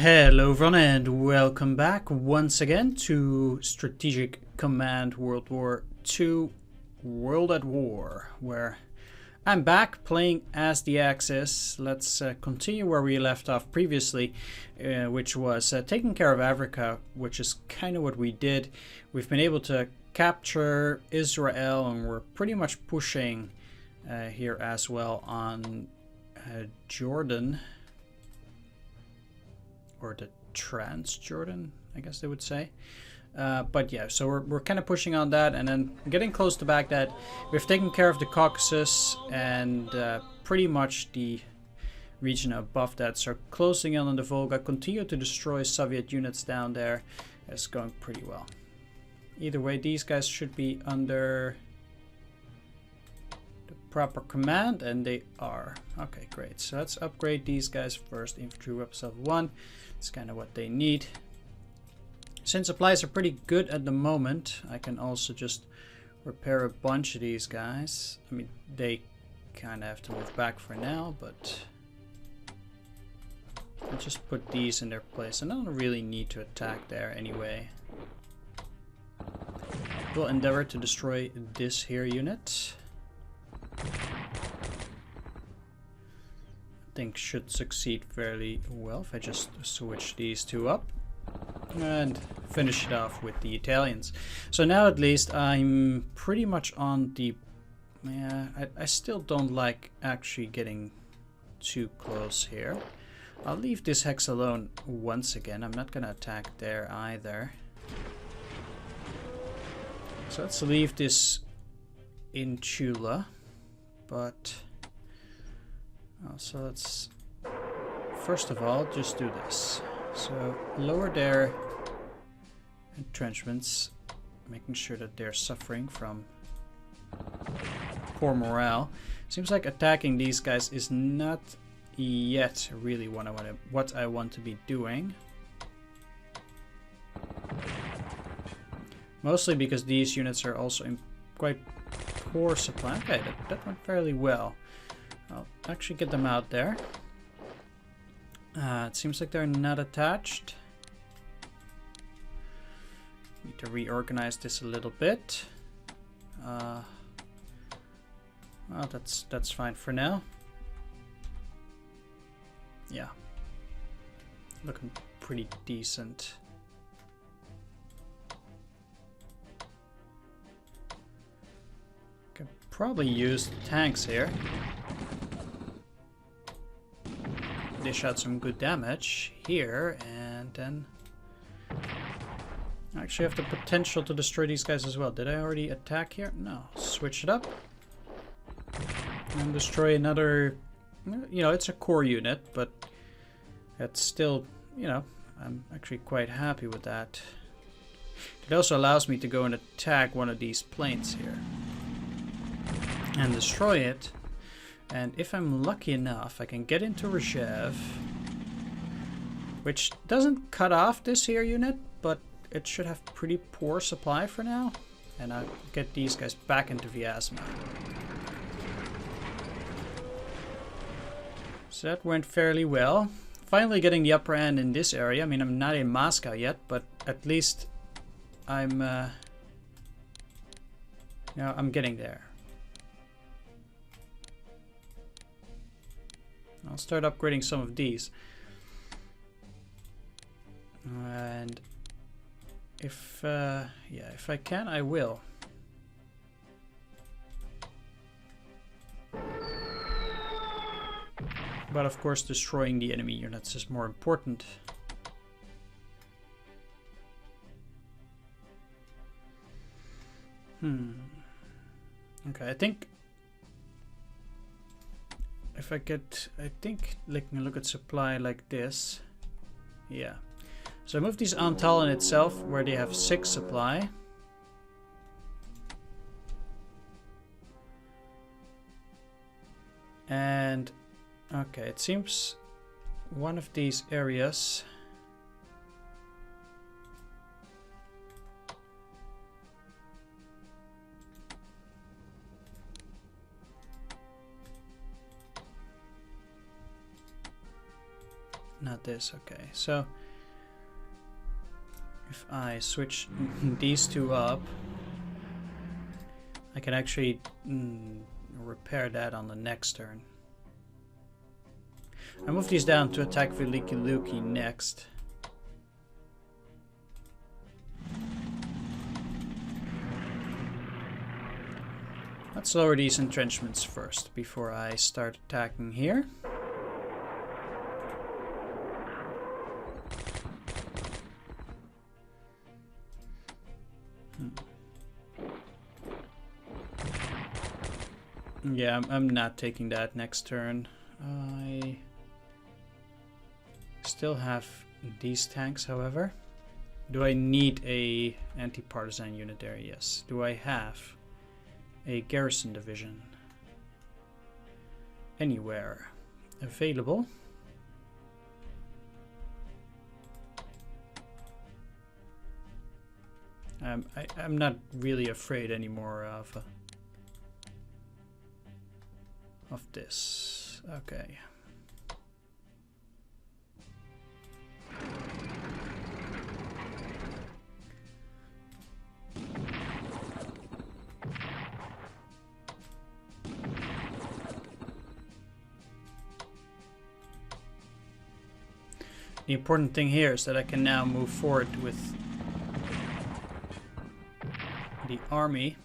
Hello everyone and welcome back once again to Strategic Command World War II World at War, where I'm back playing as the Axis. Let's continue where we left off previously, which was taking care of Africa, which is kind of what we did. We've been able to capture Israel and we're pretty much pushing here as well on Jordan. Or the Trans-Jordan, I guess they would say. But yeah, so we're kind of pushing on that and then getting close to Baghdad. We've taken care of the Caucasus and pretty much the region above that. So closing in on the Volga, continue to destroy Soviet units down there. It's going pretty well. Either way, these guys should be under the proper command, and they are. Okay, great. So let's upgrade these guys first. Infantry weapons of 1. It's kind of what they need. Since supplies are pretty good at the moment, I can also just repair a bunch of these guys. I mean, they kind of have to move back for now, but I'll just put these in their place. And I don't really need to attack there anyway. We'll endeavor to destroy this here unit. I think should succeed fairly well if I just switch these two up and finish it off with the Italians. So now at least I'm pretty much on the... Yeah, I still don't like actually getting too close here. I'll leave this hex alone once again. I'm not gonna attack there either. So let's leave this in Chula, but so let's first of all just do this. So lower their entrenchments, making sure that they're suffering from poor morale. Seems like attacking these guys is not yet really what I want to be doing. Mostly because these units are also in quite poor supply. Okay, that went fairly well. I'll actually get them out there. It seems like they're not attached. Need to reorganize this a little bit. Well, that's fine for now. Yeah, looking pretty decent. Can probably use the tanks here. Dish out some good damage here, and then I actually have the potential to destroy these guys as well. Did I already attack here? No. Switch it up and destroy another. You know, it's a core unit, but it's still, you know, I'm actually quite happy with that. It also allows me to go and attack one of these planes here and destroy it. And if I'm lucky enough, I can get into Rzhev, which doesn't cut off this here unit, but it should have pretty poor supply for now. And I'll get these guys back into Vyazma. So that went fairly well. Finally getting the upper hand in this area. I mean, I'm not in Moscow yet, but at least I'm, you know, I'm getting there. I'll start upgrading some of these. And if yeah, if I can, I will. But of course, destroying the enemy units is more important. Okay, I think if I get, I think look at supply like this. Yeah. So I move these on Tallinn itself, where they have 6 supply. And okay, it seems one of these areas this. Okay, so if I switch these two up, I can actually repair that on the next turn. I move these down to attack Veliki Luki next. Let's lower these entrenchments first before I start attacking here. Yeah, I'm not taking that next turn. I still have these tanks, however. Do I need a anti-partisan unit there? Yes. Do I have a garrison division anywhere available? I'm not really afraid anymore of this. Okay. The important thing here is that I can now move forward with the army.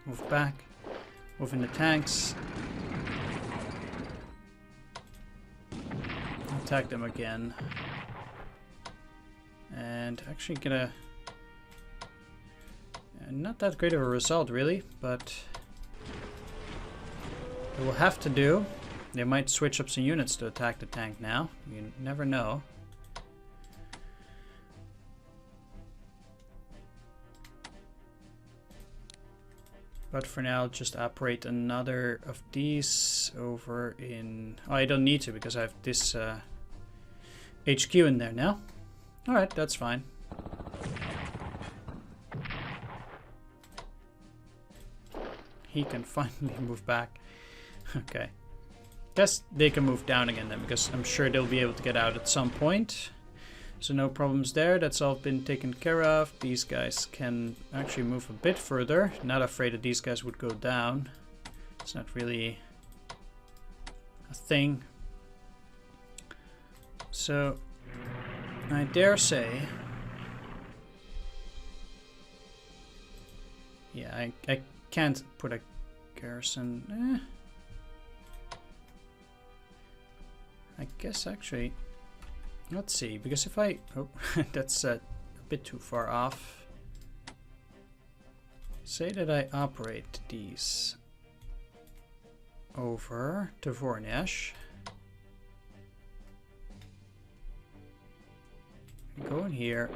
Move back, move in the tanks, attack them again, and actually get a not that great of a result really, but it will have to do. They might switch up some units to attack the tank now, you never know. But for now, just operate another of these over in... Oh, I don't need to because I have this HQ in there now. Alright, that's fine. He can finally move back. Okay. Guess they can move down again then, because I'm sure they'll be able to get out at some point. So no problems there, that's all been taken care of. These guys can actually move a bit further. Not afraid that these guys would go down. It's not really a thing. So I dare say... Yeah, I can't put a garrison... I guess actually... Let's see, because if I... Oh, that's a bit too far off. Say that I operate these over to Voronezh. Go in here.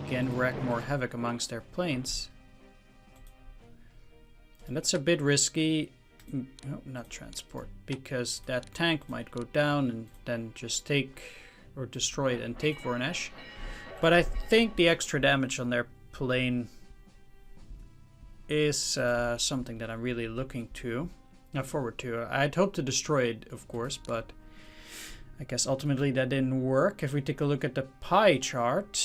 Again, wreak more havoc amongst their planes. And that's a bit risky. No, not transport, because that tank might go down and then just take or destroy it and take Voronezh. But I think the extra damage on their plane is something that I'm really looking to, forward to. I'd hope to destroy it, of course, but I guess ultimately that didn't work. If we take a look at the pie chart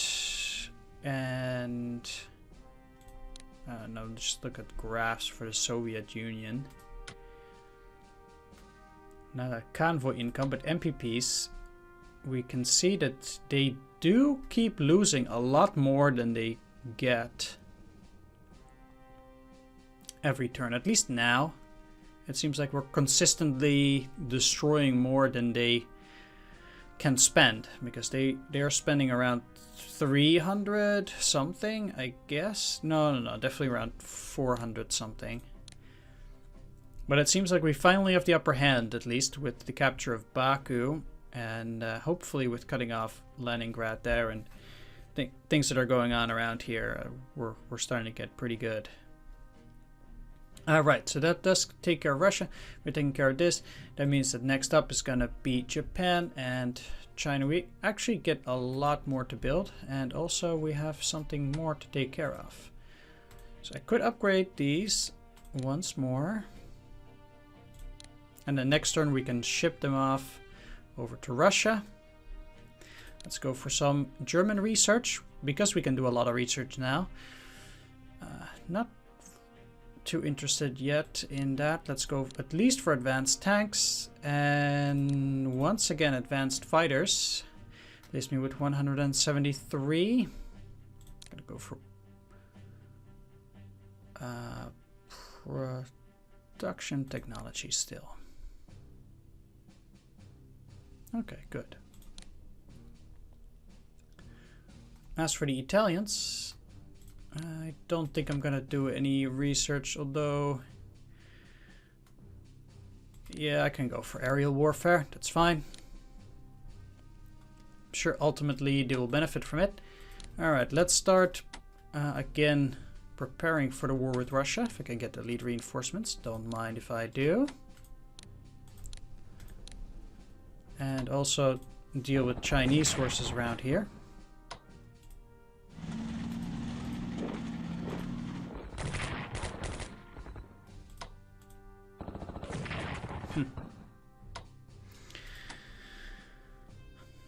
and no, just look at graphs for the Soviet Union. Not a convoy income, but MPPs, we can see that they do keep losing a lot more than they get every turn. At least now, it seems like we're consistently destroying more than they can spend, because they are spending around 300 something, I guess. No, definitely around 400 something. But it seems like we finally have the upper hand, at least with the capture of Baku, and hopefully with cutting off Leningrad there, and things that are going on around here, we're starting to get pretty good. Alright, so that does take care of Russia. We're taking care of this. That means that next up is going to be Japan and China. We actually get a lot more to build, and also we have something more to take care of. So I could upgrade these once more. And the next turn we can ship them off over to Russia. Let's go for some German research, because we can do a lot of research now. Not too interested yet in that. Let's go at least for advanced tanks, and once again advanced fighters. Leaves me with 173. Gonna go for production technology still. Okay, good. As for the Italians, I don't think I'm gonna do any research, although yeah, I can go for aerial warfare, that's fine. I'm sure ultimately they will benefit from it. Alright, let's start again preparing for the war with Russia. If I can get the lead reinforcements, don't mind if I do. And also deal with Chinese forces around here.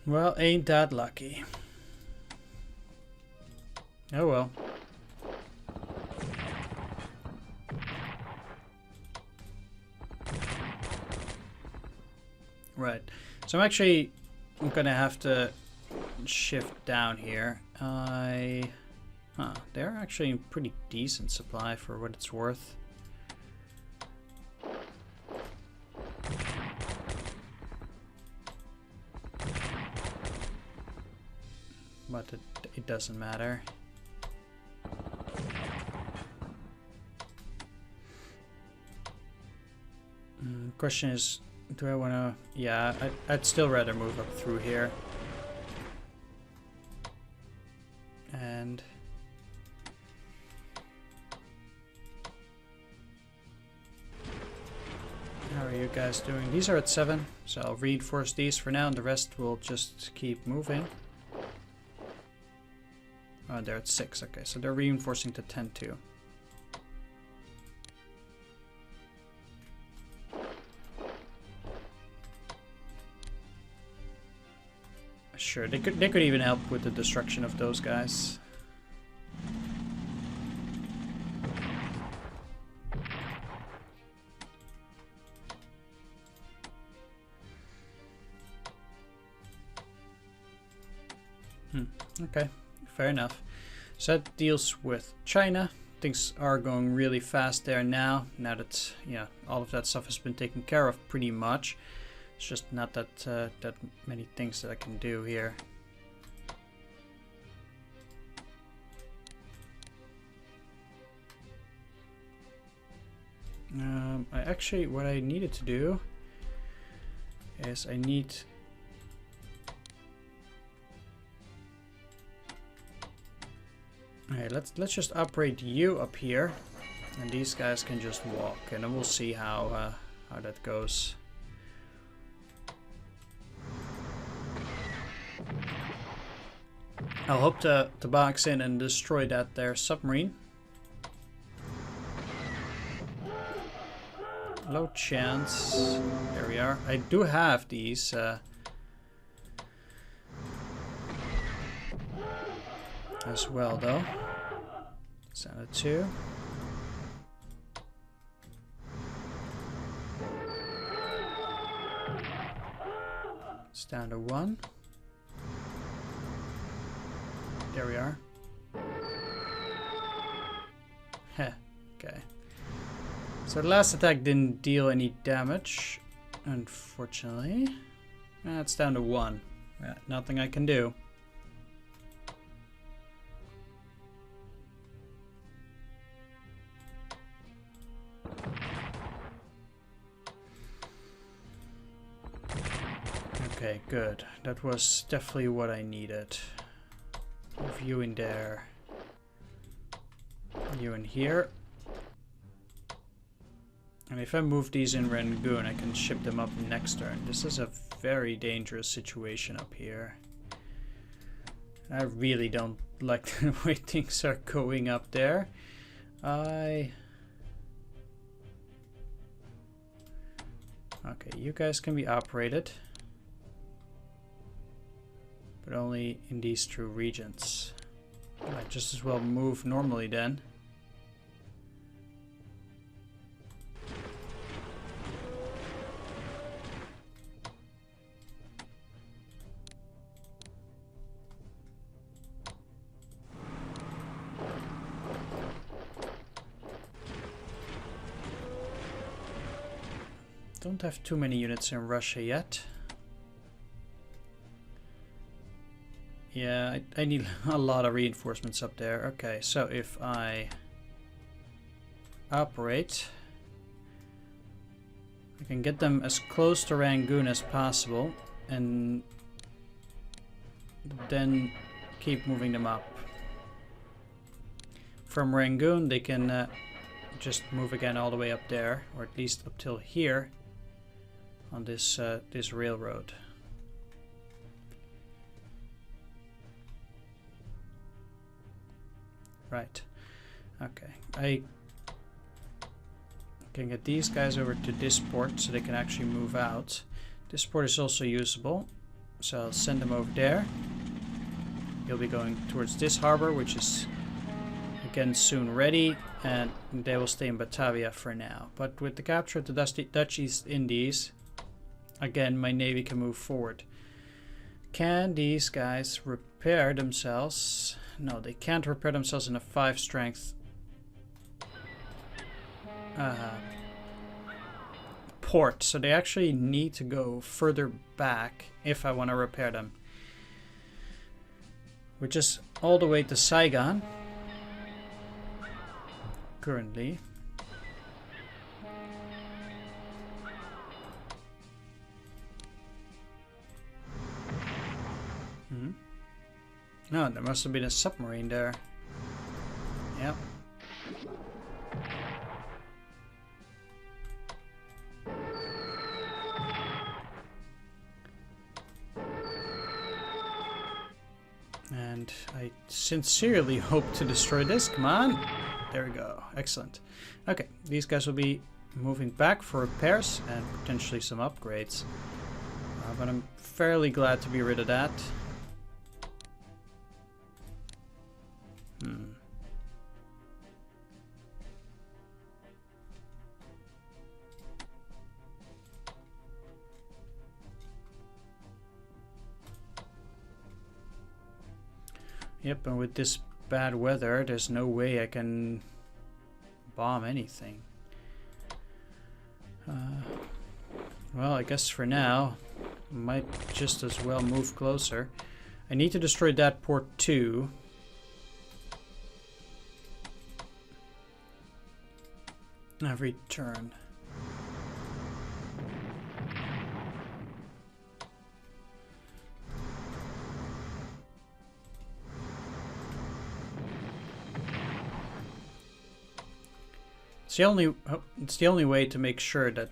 Well, ain't that lucky. Oh well. Right. So I'm gonna have to shift down here. They're actually in pretty decent supply for what it's worth. But it doesn't matter. Question is, do I want to... Yeah, I'd still rather move up through here. And... how are you guys doing? These are at 7, so I'll reinforce these for now, and the rest will just keep moving. Oh, they're at 6, okay, so they're reinforcing to 10 too. Sure, they could even help with the destruction of those guys. Okay, fair enough. So that deals with China. Things are going really fast there now that, yeah, all of that stuff has been taken care of pretty much. It's just not that that many things that I can do here. What I needed to do is Alright, let's just upgrade you up here, and these guys can just walk, and then we'll see how that goes. I'll hope to box in and destroy that there submarine. Low chance. There we are. I do have these. As well, though. It's down to 2. It's down to 1. There we are. Heh, okay. So the last attack didn't deal any damage, unfortunately. It's down to 1. Yeah, nothing I can do. Okay, good. That was definitely what I needed. Move you in there. You in here. And if I move these in Rangoon, I can ship them up next turn. This is a very dangerous situation up here. I really don't like the way things are going up there. Okay, you guys can be operated, but only in these two regions. Might just as well move normally then. Don't have too many units in Russia yet. Yeah, I need a lot of reinforcements up there. Okay, so if I operate, I can get them as close to Rangoon as possible and then keep moving them up. From Rangoon they can just move again all the way up there, or at least up till here on this this railroad. Right. Okay. I can get these guys over to this port so they can actually move out. This port is also usable, so I'll send them over there. He'll be going towards this harbor, which is again soon ready, and they will stay in Batavia for now. But with the capture of the Dutch East Indies, again my navy can move forward. Can these guys repair themselves? No, they can't repair themselves in a 5 strength port, so they actually need to go further back if I want to repair them, which is all the way to Saigon currently. No, there must have been a submarine there. Yep. And I sincerely hope to destroy this. Come on. There we go. Excellent. Okay, these guys will be moving back for repairs and potentially some upgrades. But I'm fairly glad to be rid of that. Yep, and with this bad weather, there's no way I can bomb anything. Well, I guess for now, I might just as well move closer. I need to destroy that port too. Every turn. It's the only way to make sure that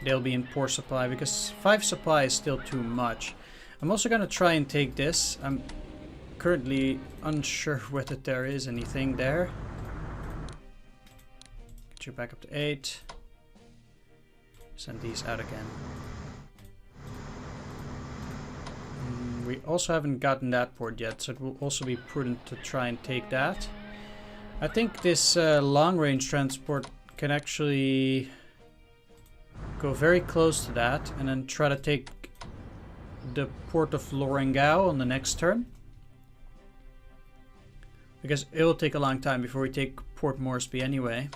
they'll be in poor supply, because 5 supply is still too much. I'm also gonna try and take this. I'm currently unsure whether there is anything there. Get you back up to 8. Send these out again. We also haven't gotten that port yet, so it will also be prudent to try and take that. I think this long-range transport can actually go very close to that and then try to take the port of Lorengau on the next turn. Because it will take a long time before we take Port Moresby anyway.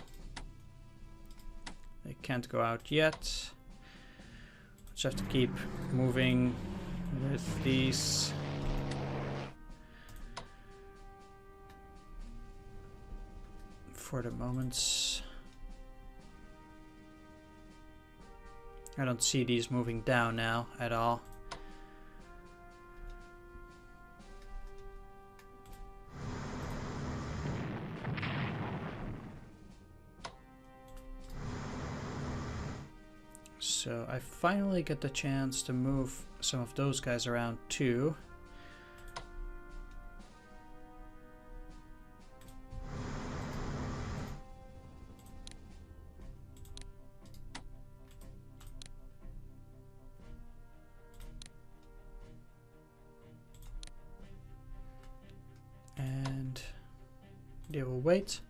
They can't go out yet. Just have to keep moving with these. For the moment. I don't see these moving down now at all. So I finally get the chance to move some of those guys around too. They will wait.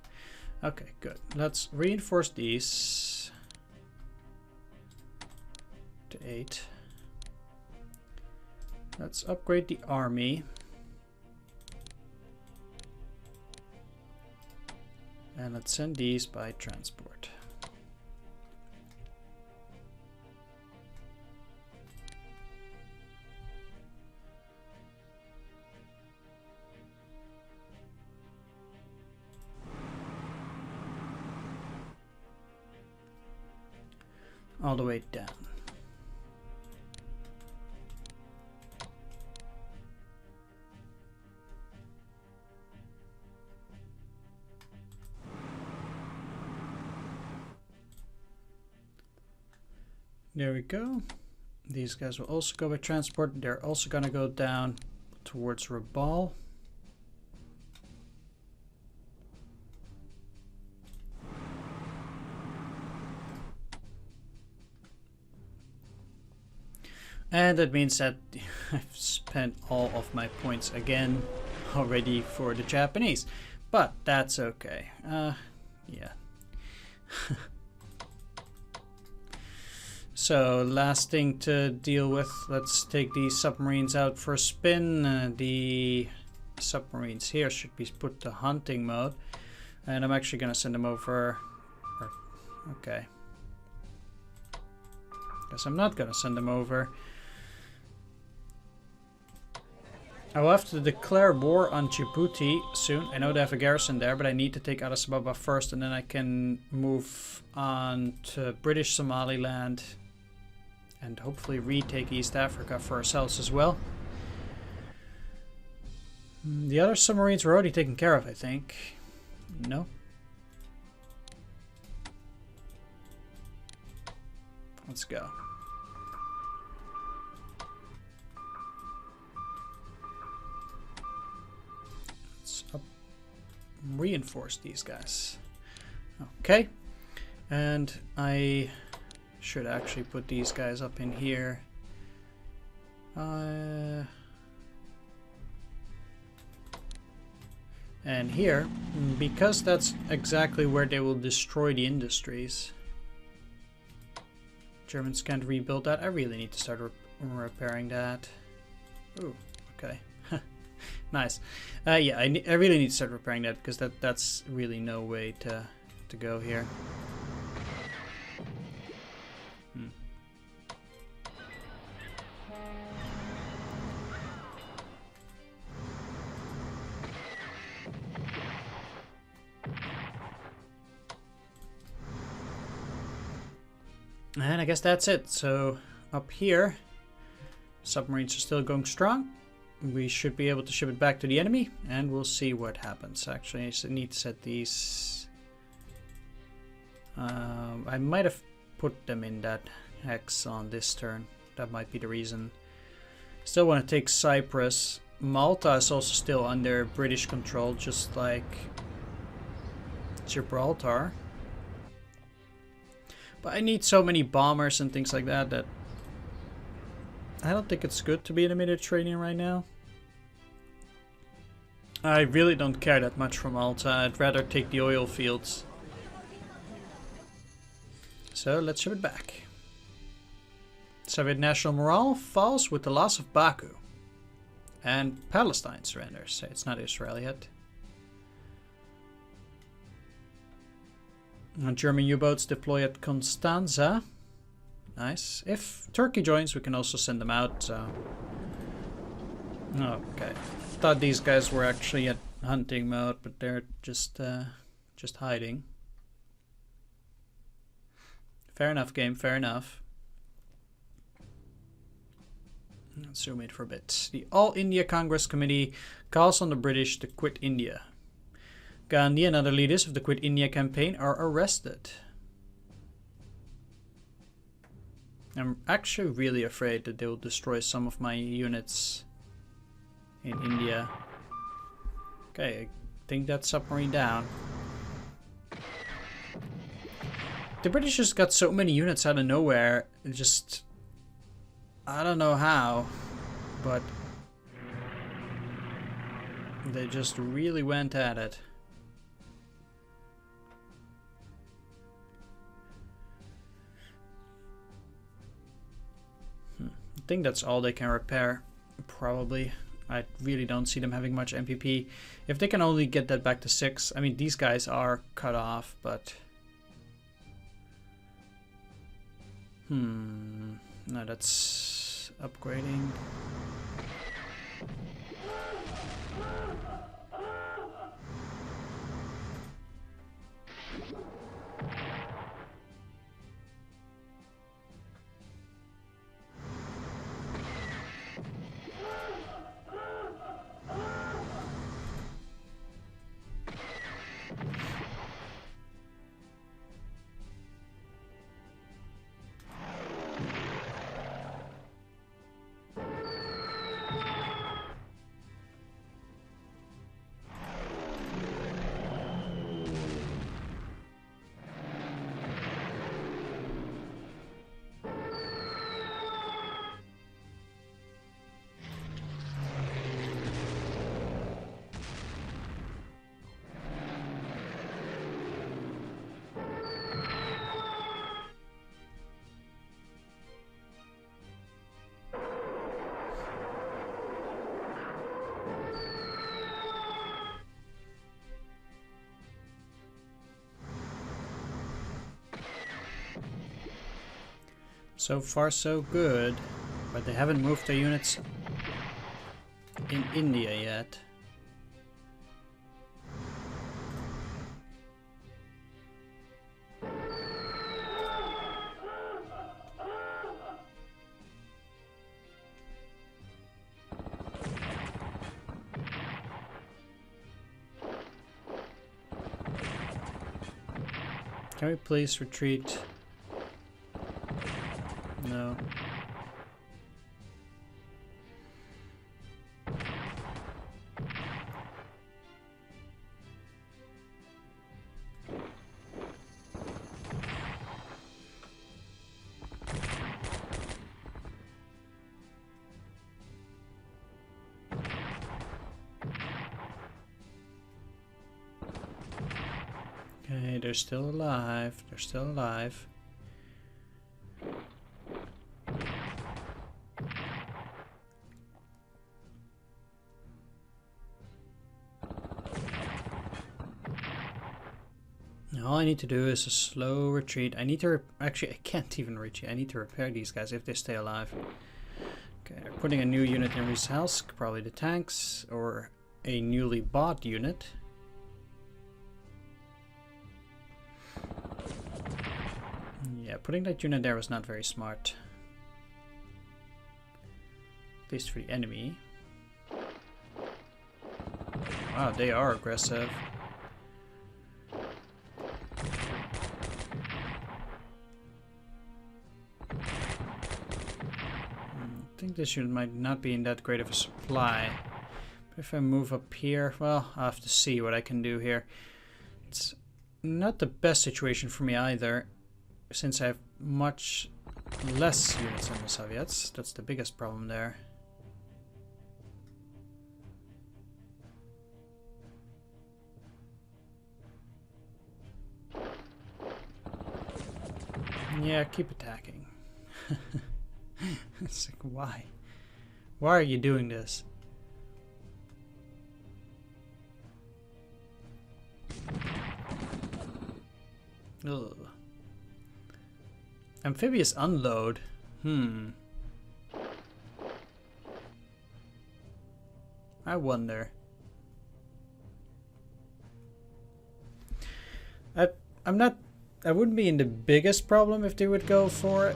Okay, good. Let's reinforce these to 8. Let's upgrade the army. And let's send these by transport. All the way down. There we go. These guys will also go by transport. They're also going to go down towards Rabaul. And that means that I've spent all of my points again already for the Japanese. But that's okay. Yeah. So, last thing to deal with. Let's take these submarines out for a spin. The submarines here should be put to hunting mode. And I'm actually going to send them over. Okay. Guess I'm not going to send them over. I will have to declare war on Djibouti soon. I know they have a garrison there, but I need to take Addis Ababa first, and then I can move on to British Somaliland and hopefully retake East Africa for ourselves as well. The other submarines were already taken care of, I think. No? Let's go. Reinforce these guys. Okay, and I should actually put these guys up in here. And here, because that's exactly where they will destroy the industries. Germans can't rebuild that. I really need to start repairing that. Ooh, okay. Nice. Yeah, I really need to start repairing that, because that's really no way to go here. And I guess that's it. So up here, submarines are still going strong. We should be able to ship it back to the enemy, and we'll see what happens. Actually, I need to set these. I might have put them in that hex on this turn. That might be the reason. Still want to take Cyprus. Malta is also still under British control, just like Gibraltar. But I need so many bombers and things like that that I don't think it's good to be in the Mediterranean right now. I really don't care that much for Malta. I'd rather take the oil fields. So let's ship it back. Soviet national morale falls with the loss of Baku. And Palestine surrenders. It's not Israel yet. German U-boats deploy at Constanza. Nice. If Turkey joins, we can also send them out. So. Okay. Thought these guys were actually at hunting mode, but they're just hiding. Fair enough, game. Fair enough. Let's zoom in for a bit. The All India Congress Committee calls on the British to quit India. Gandhi and other leaders of the Quit India campaign are arrested. I'm actually really afraid that they will destroy some of my units in India. Okay, I think that's submarine down. The British just got so many units out of nowhere. Just, I don't know how, but they just really went at it. I think that's all they can repair, probably. I really don't see them having much MPP. If they can only get that back to 6, I mean, these guys are cut off, but... No, that's upgrading. So far so good, but they haven't moved their units in India yet. Can we please retreat? No. Okay, they're still alive. They're still alive. All I need to do is a slow retreat. I need to actually, I can't even retreat. I need to repair these guys if they stay alive. Okay, they're putting a new unit in Risalsk, probably the tanks, or a newly bought unit. Yeah, putting that unit there was not very smart. At least for the enemy. Wow, they are aggressive. I think this unit might not be in that great of a supply. But if I move up here, well, I'll have to see what I can do here. It's not the best situation for me either, since I have much less units than the Soviets. That's the biggest problem there. Yeah, keep attacking. It's like, why? Why are you doing this? Ugh. Amphibious unload? I wonder. I'm not... I wouldn't be in the biggest problem if they would go for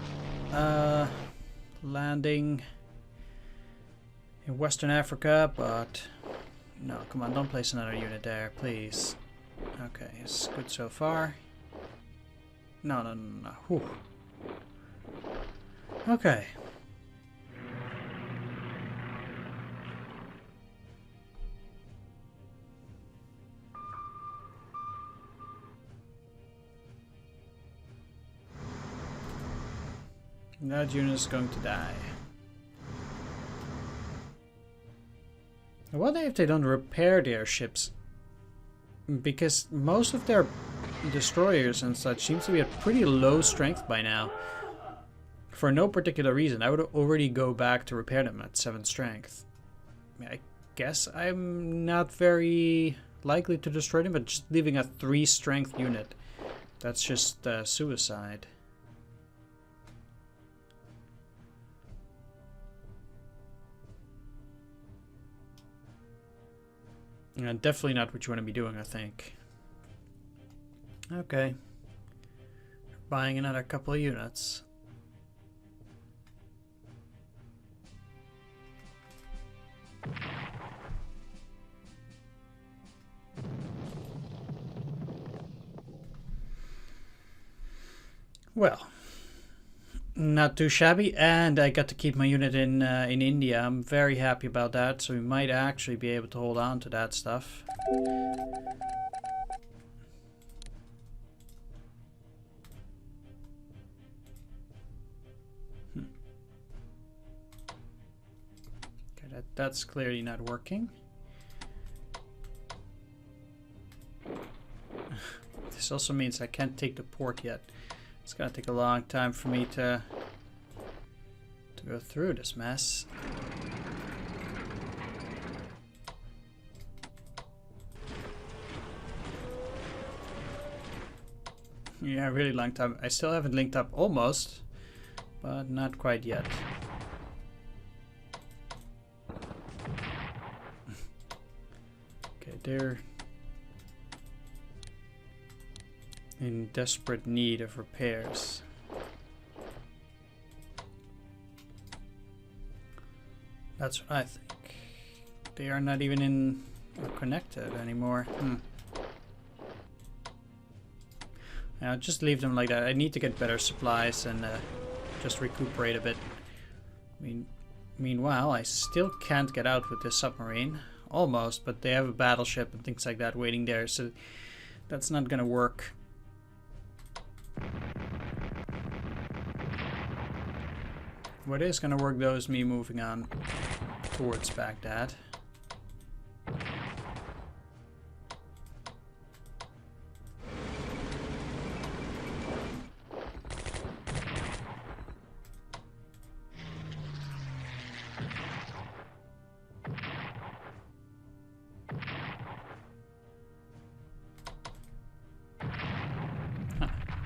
landing in Western Africa, but no, come on, don't place another unit there, please. Okay, it's good so far. No. Whew. Okay. That unit is going to die. I wonder if they don't repair their ships, because most of their destroyers and such seems to be at pretty low strength by now. for no particular reason, I would already go back to repair them at 7 strength. I guess I'm not very likely to destroy them, but just leaving a 3 strength unit, that's just suicide. Definitely not what you want to be doing, I think. Okay. Buying another couple of units. Well, not too shabby, and I got to keep my unit in India. I'm very happy about that, so we might actually be able to hold on to that stuff. Okay, that's clearly not working. This also means I can't take the port yet. It's gonna take a long time for me to go through this mess. Yeah, really long time. I still haven't linked up almost, but not quite yet. Okay, they're in desperate need of repairs. That's what I think. They are not even connected anymore. I'll just leave them like that. I need to get better supplies and just recuperate a bit. Meanwhile, I still can't get out with this submarine. Almost, but they have a battleship and things like that waiting there, so that's not gonna work. What is gonna work though is me moving on towards Baghdad.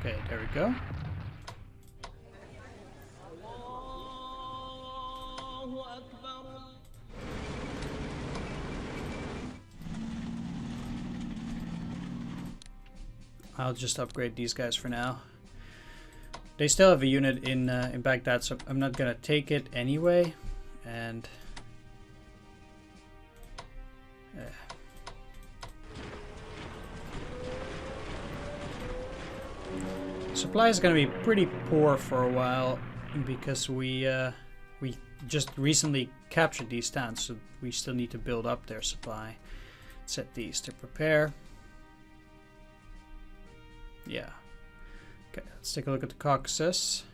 Okay, there we go. I'll just upgrade these guys for now. They still have a unit in Baghdad, so I'm not gonna take it anyway. And supply is gonna be pretty poor for a while because we just recently captured these towns, so we still need to build up their supply. Set these to prepare. Yeah. Okay, let's take a look at the Caucasus.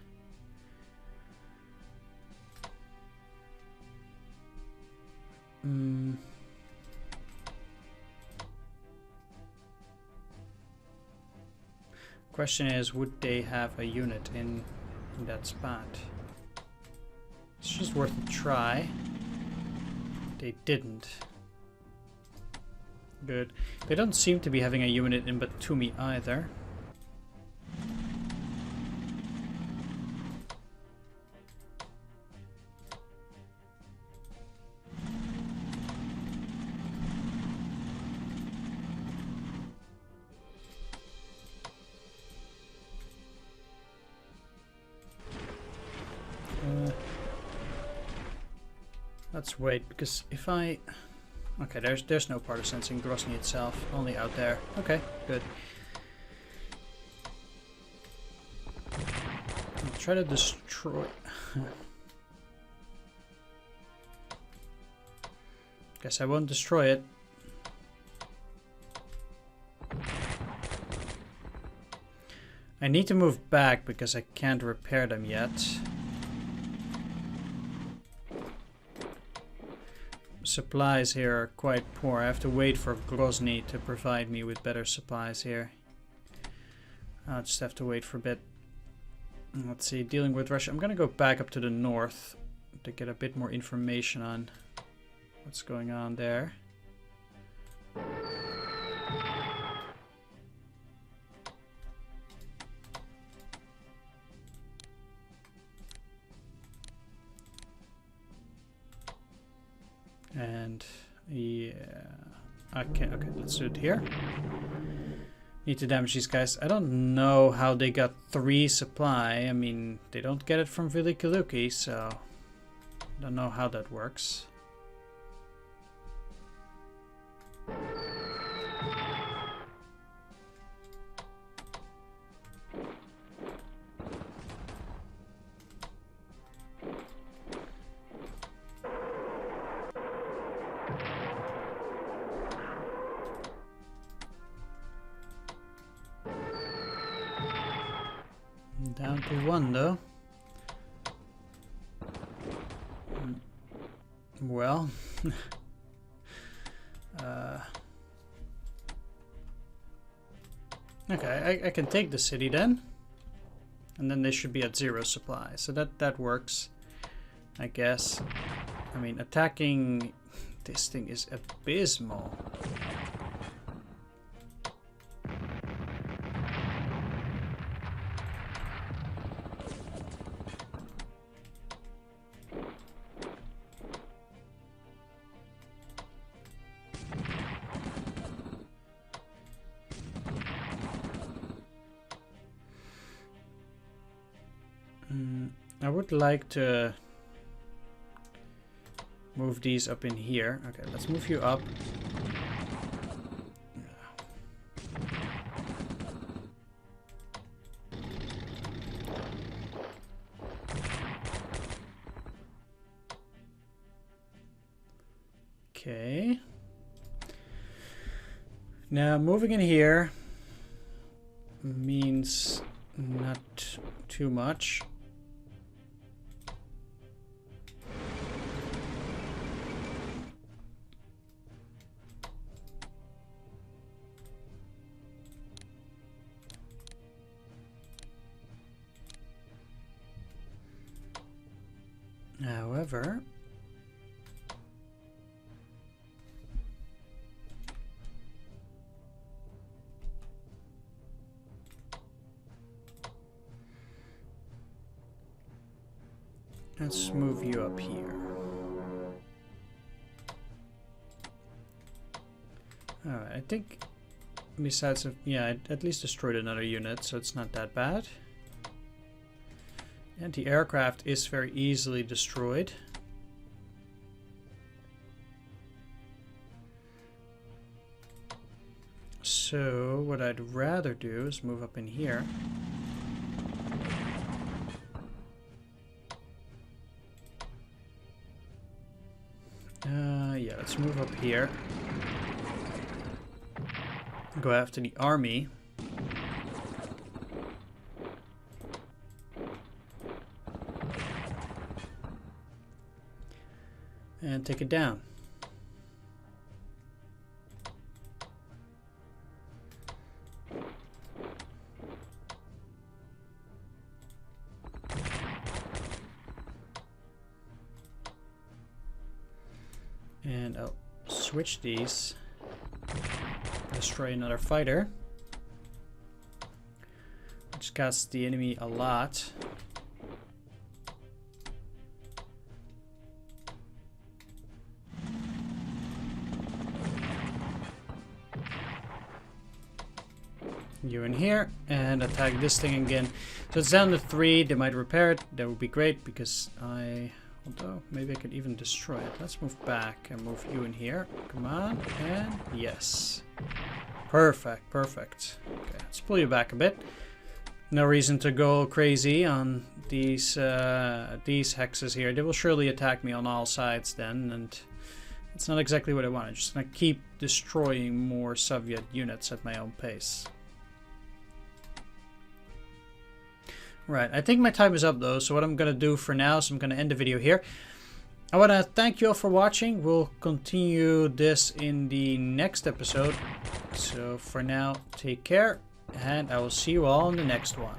Question is, would they have a unit in that spot? It's just worth a try. They didn't. Good. They don't seem to be having a unit in Batumi either. Let's wait, because if I... Okay, there's no partisans in Grozny itself, only out there. Okay, good. I'll try to destroy... Guess I won't destroy it. I need to move back because I can't repair them yet. Supplies here are quite poor. I have to wait for Grozny to provide me with better supplies here. I'll just have to wait for a bit. Let's see, dealing with Russia. I'm gonna go back up to the north to get a bit more information on what's going on there. And yeah, okay, let's do it here. Need to damage these guys. I don't know how they got 3 supply. I mean, they don't get it from Veliki Luki, so don't know how that works. Down to 1 though. Well, okay, I can take the city then, and then they should be at 0 supply, so that works, I guess. I mean, attacking this thing is abysmal. I would like to move these up in here. Okay, let's move you up. Okay. Now moving in here means not too much. However, let's move you up here. Alright, I think besides, yeah, I at least destroyed another unit, so it's not that bad. Anti-aircraft is very easily destroyed. So what I'd rather do is move up in here. Yeah, let's move up here. Go after the army. And take it down. And I'll switch these. Destroy another fighter. Which costs the enemy a lot. You in here and attack this thing again. So it's down to 3. They might repair it. That would be great because although maybe I could even destroy it. Let's move back and move you in here. Come on, and yes. Perfect, perfect. Okay, let's pull you back a bit. No reason to go crazy on these hexes here. They will surely attack me on all sides then, and it's not exactly what I want. I'm just gonna keep destroying more Soviet units at my own pace. Right, I think my time is up though, so what I'm going to do for now is I'm going to end the video here. I want to thank you all for watching. We'll continue this in the next episode. So for now, take care, and I will see you all in the next one.